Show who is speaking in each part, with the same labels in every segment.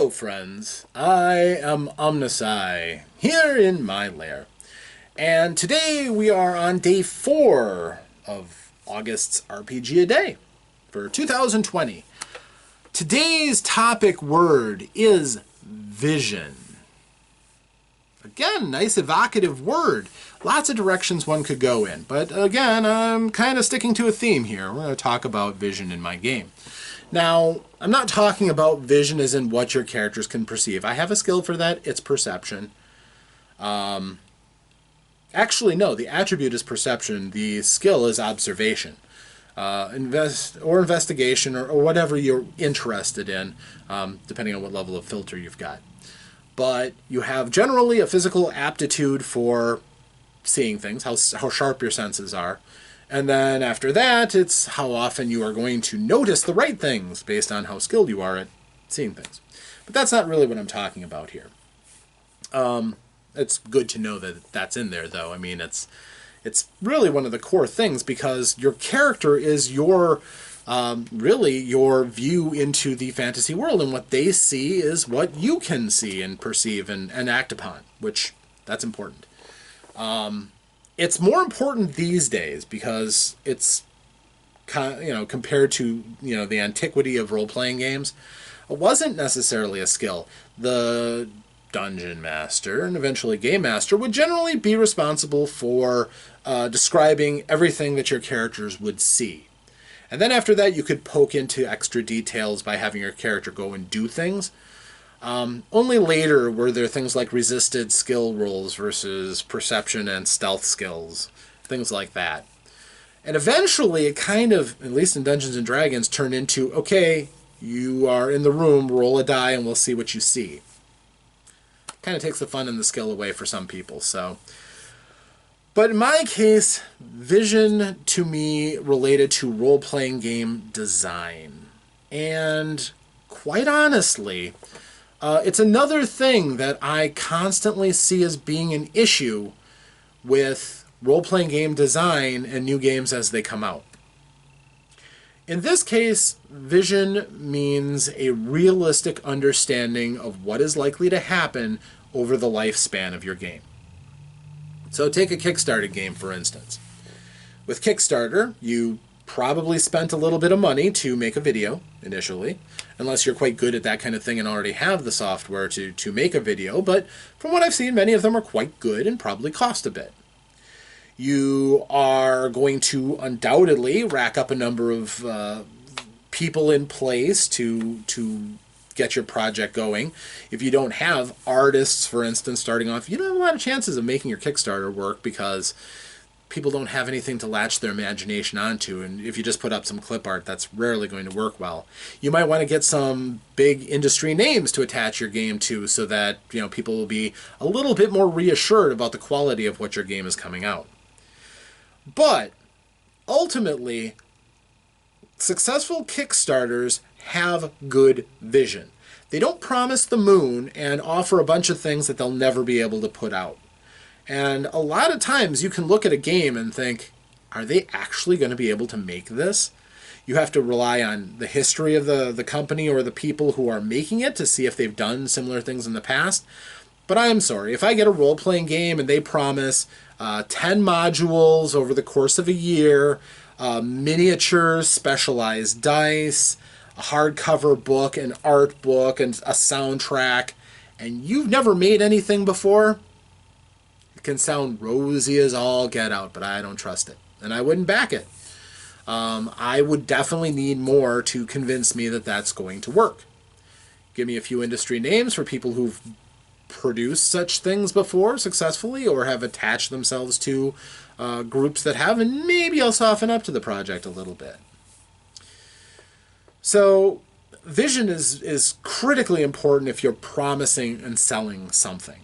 Speaker 1: Hello friends, I am OmnusI, here in my lair. And today we are on day 4 of August's RPGaDay for 2020. Today's topic word is vision. Again, nice evocative word. Lots of directions one could go in. But again, I'm kind of sticking to a theme here. We're going to talk about vision in my game. Now, I'm not talking about vision as in what your characters can perceive. I have a skill for that. It's perception. Actually, no. The attribute is perception. The skill is observation. Investigation or whatever you're interested in, depending on what level of filter you've got. But you have generally a physical aptitude for seeing things, how sharp your senses are. And then after that, it's how often you are going to notice the right things based on how skilled you are at seeing things. But that's not really what I'm talking about here. It's good to know that that's in there, though. I mean, it's really one of the core things because your character is your really your view into the fantasy world, and what they see is what you can see and perceive and act upon, which that's important. It's more important these days because it's compared to the antiquity of role-playing games, it wasn't necessarily a skill. The dungeon master and eventually game master would generally be responsible for describing everything that your characters would see. And then after that, you could poke into extra details by having your character go and do things. Only later were there things like resisted skill rolls versus perception and stealth skills, things like that. And eventually it kind of, at least in Dungeons & Dragons, turned into, okay, you are in the room, roll a die and we'll see what you see. Kind of takes the fun and the skill away for some people, so. But in my case, vision to me related to role-playing game design. And quite honestly, it's another thing that I constantly see as being an issue with role-playing game design and new games as they come out. In this case, vision means a realistic understanding of what is likely to happen over the lifespan of your game. So take a Kickstarter game, for instance. With Kickstarter, you probably spent a little bit of money to make a video initially, unless you're quite good at that kind of thing and already have the software to make a video, but from what I've seen, many of them are quite good and probably cost a bit. You are going to undoubtedly rack up a number of people in place to get your project going. If you don't have artists, for instance, starting off, you don't have a lot of chances of making your Kickstarter work because people don't have anything to latch their imagination onto, and if you just put up some clip art, that's rarely going to work well. You might want to get some big industry names to attach your game to so that people will be a little bit more reassured about the quality of what your game is coming out. But ultimately, successful Kickstarters have good vision. They don't promise the moon and offer a bunch of things that they'll never be able to put out. And a lot of times you can look at a game and think, are they actually going to be able to make this? You have to rely on the history of the company or the people who are making it to see if they've done similar things in the past. But I am sorry, if I get a role-playing game and they promise 10 modules over the course of a year, miniatures, specialized dice, a hardcover book, an art book, and a soundtrack, and you've never made anything before, can sound rosy as all get out, but I don't trust it, and I wouldn't back it. I would definitely need more to convince me that that's going to work. Give me a few industry names for people who've produced such things before successfully or have attached themselves to groups that have, and maybe I'll soften up to the project a little bit. So vision is critically important if you're promising and selling something.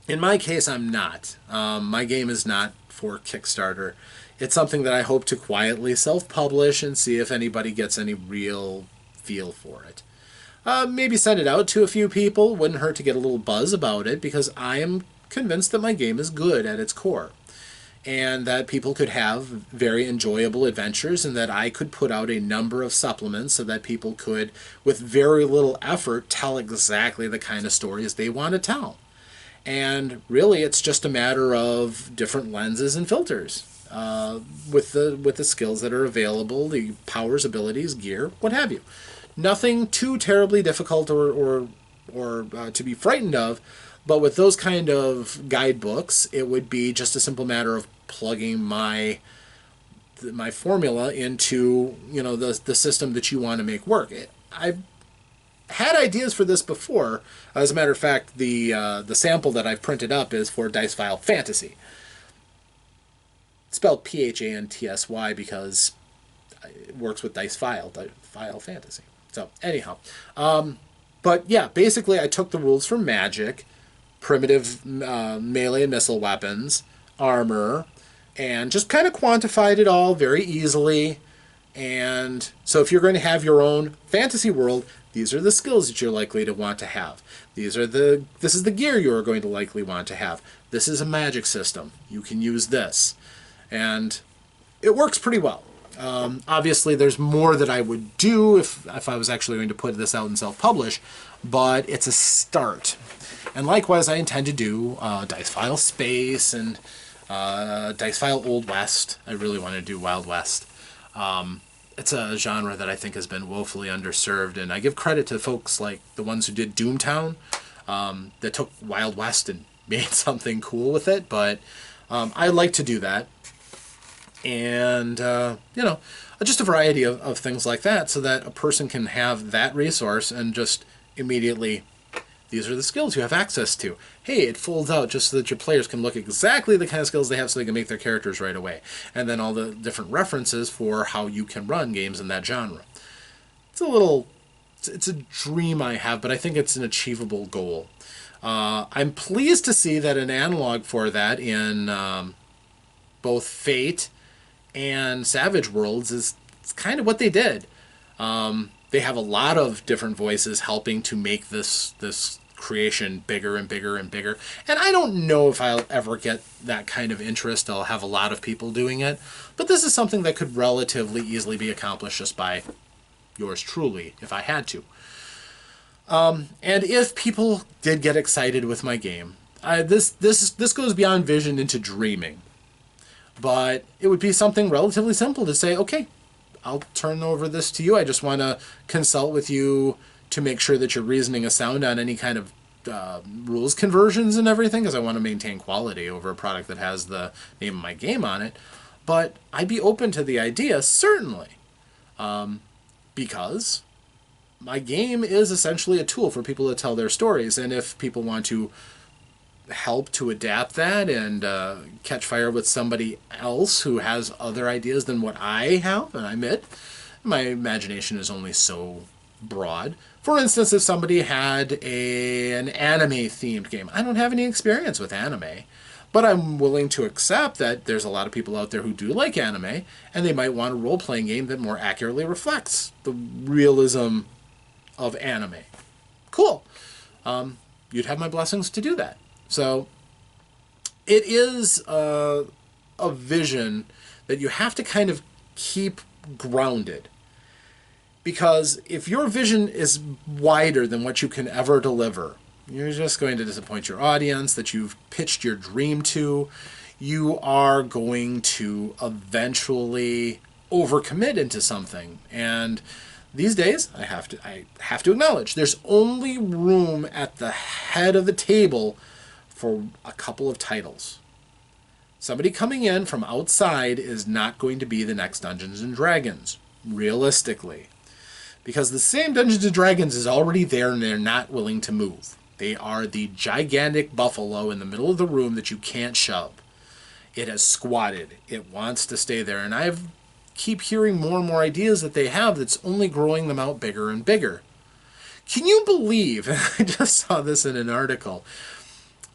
Speaker 1: In my case, I'm not. My game is not for Kickstarter. It's something that I hope to quietly self-publish and see if anybody gets any real feel for it. Maybe send it out to a few people. Wouldn't hurt to get a little buzz about it because I am convinced that my game is good at its core. and that people could have very enjoyable adventures, and that I could put out a number of supplements so that people could, with very little effort, tell exactly the kind of stories they want to tell. And really, it's just a matter of different lenses and filters with the skills that are available, the powers, abilities, gear, what have you. Nothing too terribly difficult or to be frightened of. But with those kind of guidebooks, it would be just a simple matter of plugging my formula into the system that you want to make work. I've had ideas for this before. As a matter of fact, the sample that I've printed up is for Dice File Fantasy. It's spelled PHANTSY because it works with Dice File Fantasy. So anyhow, but yeah, basically I took the rules from Magic, primitive melee and missile weapons, armor, and just kind of quantified it all very easily. And so if you're going to have your own fantasy world, these are the skills that you're likely to want to have. This is the gear you're going to likely want to have. This is a magic system. You can use this. And it works pretty well. Obviously, there's more that I would do if I was actually going to put this out and self-publish, but it's a start. And likewise, I intend to do Dice File Space and Dice File Old West. I really want to do Wild West. It's a genre that I think has been woefully underserved, and I give credit to folks like the ones who did Doomtown that took Wild West and made something cool with it, but I like to do that. And, just a variety of things like that so that a person can have that resource and just immediately, these are the skills you have access to. Hey, it folds out just so that your players can look exactly the kind of skills they have so they can make their characters right away. And then all the different references for how you can run games in that genre. It's a dream I have, but I think it's an achievable goal. I'm pleased to see that an analog for that in both Fate and Savage Worlds is kind of what they did. They have a lot of different voices helping to make this creation bigger and bigger and bigger. And I don't know if I'll ever get that kind of interest. I'll have a lot of people doing it. But this is something that could relatively easily be accomplished just by yours truly, if I had to. And if people did get excited with my game, this goes beyond vision into dreaming. But it would be something relatively simple to say, okay, I'll turn over this to you. I just want to consult with you to make sure that your reasoning is sound on any kind of rules conversions and everything, because I want to maintain quality over a product that has the name of my game on it. But I'd be open to the idea, certainly, because my game is essentially a tool for people to tell their stories. And if people want to help to adapt that and catch fire with somebody else who has other ideas than what I have, and I admit my imagination is only so broad. For instance, if somebody had an anime-themed game, I don't have any experience with anime, but I'm willing to accept that there's a lot of people out there who do like anime, and they might want a role-playing game that more accurately reflects the realism of anime. Cool. You'd have my blessings to do that. So it is a vision that you have to kind of keep grounded. Because if your vision is wider than what you can ever deliver, you're just going to disappoint your audience that you've pitched your dream to. You are going to eventually overcommit into something. And these days, I have to acknowledge, there's only room at the head of the table for a couple of titles. Somebody coming in from outside is not going to be the next Dungeons & Dragons, realistically. Because the same Dungeons & Dragons is already there and they're not willing to move. They are the gigantic buffalo in the middle of the room that you can't shove. It has squatted. It wants to stay there. And I keep hearing more and more ideas that they have that's only growing them out bigger and bigger. Can you believe, I just saw this in an article,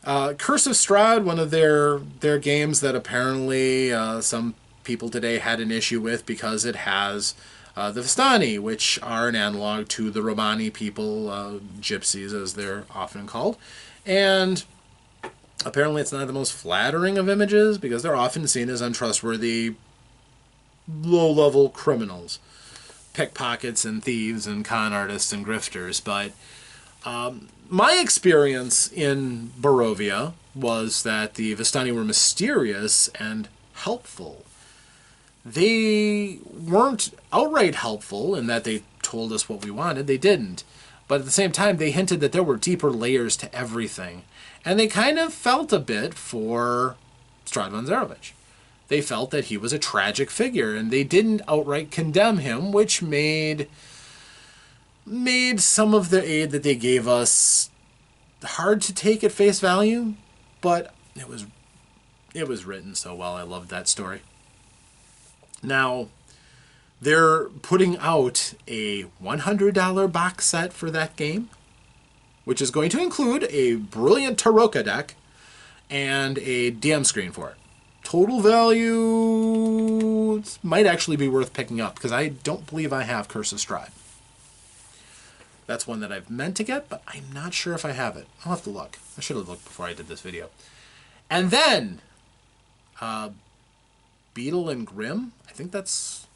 Speaker 1: Curse of Strahd, one of their games that apparently some people today had an issue with because it has the Vistani, which are an analog to the Romani people, gypsies as they're often called. And Apparently it's not the most flattering of images because they're often seen as untrustworthy, low-level criminals. Pickpockets and thieves and con artists and grifters. But my experience in Barovia was that the Vistani were mysterious and helpful. They weren't outright helpful in that they told us what we wanted. They didn't. But at the same time, they hinted that there were deeper layers to everything. And they kind of felt a bit for Stradvan Zarovich. They felt that he was a tragic figure, and they didn't outright condemn him, which made some of the aid that they gave us hard to take at face value, but it was written so well. I loved that story. Now, they're putting out a $100 box set for that game, which is going to include a brilliant Taroka deck and a DM screen for it. Total value might actually be worth picking up because I don't believe I have Curse of Strahd. That's one that I've meant to get, but I'm not sure if I have it. I'll have to look. I should have looked before I did this video. And then, Beetle and Grimm, I think that's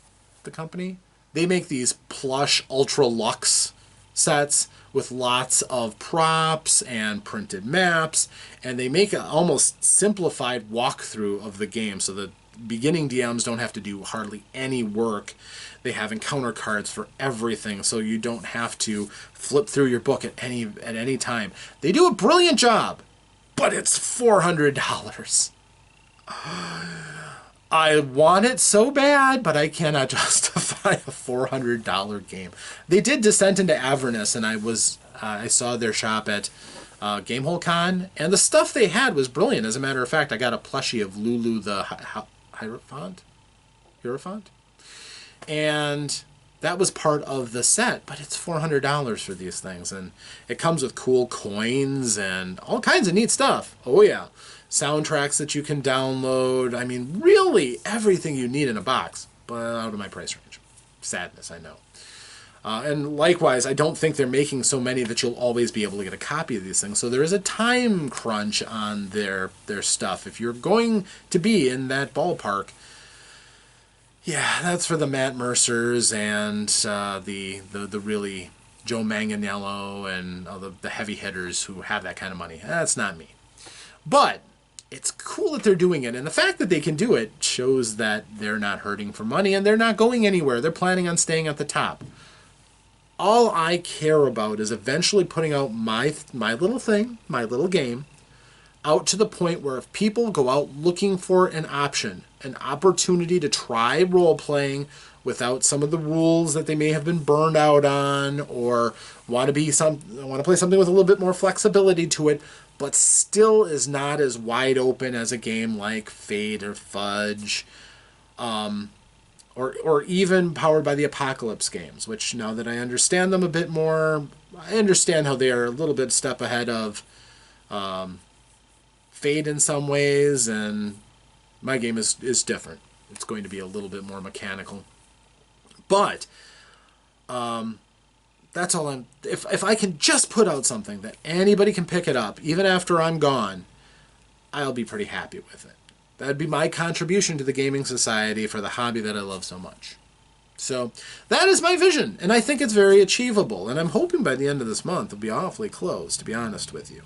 Speaker 1: the company. They make these plush Ultra Luxe sets with lots of props and printed maps, and they make an almost simplified walkthrough of the game so that beginning DMs don't have to do hardly any work. They have encounter cards for everything, so you don't have to flip through your book at any time. They do a brilliant job, but it's $400. I want it so bad, but I cannot justify a $400 game. They did Descent into Avernus, and I saw their shop at Gamehole Con, and the stuff they had was brilliant. As a matter of fact, I got a plushie of Lulu the Hierophant, and that was part of the set, but it's $400 for these things, and it comes with cool coins and all kinds of neat stuff. Oh yeah. Soundtracks that you can download. I mean, really everything you need in a box, but out of my price range. Sadness, I know. And likewise, I don't think they're making so many that you'll always be able to get a copy of these things. So there is a time crunch on their stuff. If you're going to be in that ballpark, yeah, that's for the Matt Mercers and the really Joe Manganiello and the heavy hitters who have that kind of money. That's not me. But it's cool that they're doing it, and the fact that they can do it shows that they're not hurting for money and they're not going anywhere. They're planning on staying at the top. All I care about is eventually putting out my little thing, my little game, out to the point where if people go out looking for an option, an opportunity to try role-playing without some of the rules that they may have been burned out on, or want to play something with a little bit more flexibility to it, but still is not as wide open as a game like Fate or Fudge, or even Powered by the Apocalypse games, which now that I understand them a bit more, I understand how they are a little bit step ahead of Fate in some ways, and my game is different. It's going to be a little bit more mechanical. But that's all if I can just put out something that anybody can pick it up, even after I'm gone, I'll be pretty happy with it. That'd be my contribution to the gaming society for the hobby that I love so much. So that is my vision, and I think it's very achievable, and I'm hoping by the end of this month it'll be awfully close, to be honest with you.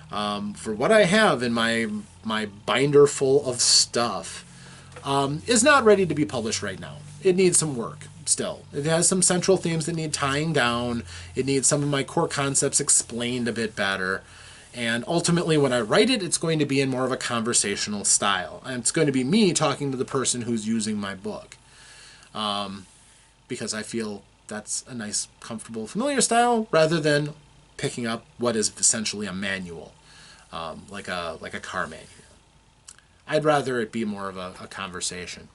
Speaker 1: For what I have in my binder full of stuff is not ready to be published right now. It needs some work still. It has some central themes that need tying down. It needs some of my core concepts explained a bit better. And ultimately, when I write it, it's going to be in more of a conversational style. And it's going to be me talking to the person who's using my book. Because I feel that's a nice, comfortable, familiar style, rather than picking up what is essentially a manual, like a car manual. I'd rather it be more of a conversation.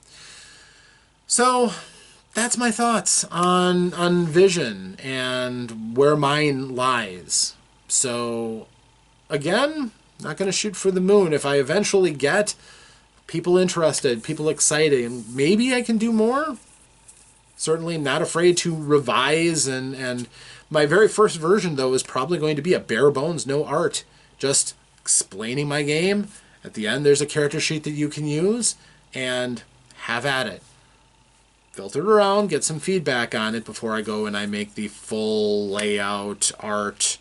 Speaker 1: So that's my thoughts on Vision and where mine lies. So again, not going to shoot for the moon. If I eventually get people interested, people excited, and maybe I can do more. Certainly not afraid to revise, and my very first version, though, is probably going to be a bare bones, no art, just explaining my game. At the end, there's a character sheet that you can use, and have at it. Filter it around, get some feedback on it before I go and I make the full layout art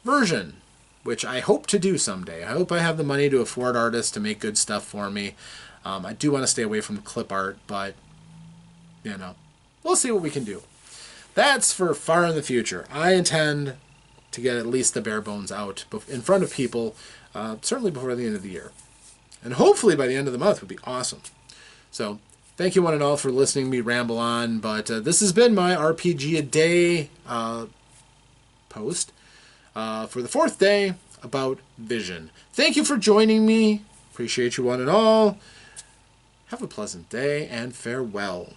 Speaker 1: version, which I hope to do someday. I hope I have the money to afford artists to make good stuff for me. I do want to stay away from the clip art, but, you know, we'll see what we can do. That's for far in the future. I intend to get at least the bare bones out in front of people, certainly before the end of the year. And hopefully by the end of the month would be awesome. So, thank you one and all for listening to me ramble on, but this has been my RPGaDay post for the 4th day about Vision. Thank you for joining me. Appreciate you one and all. Have a pleasant day, and farewell.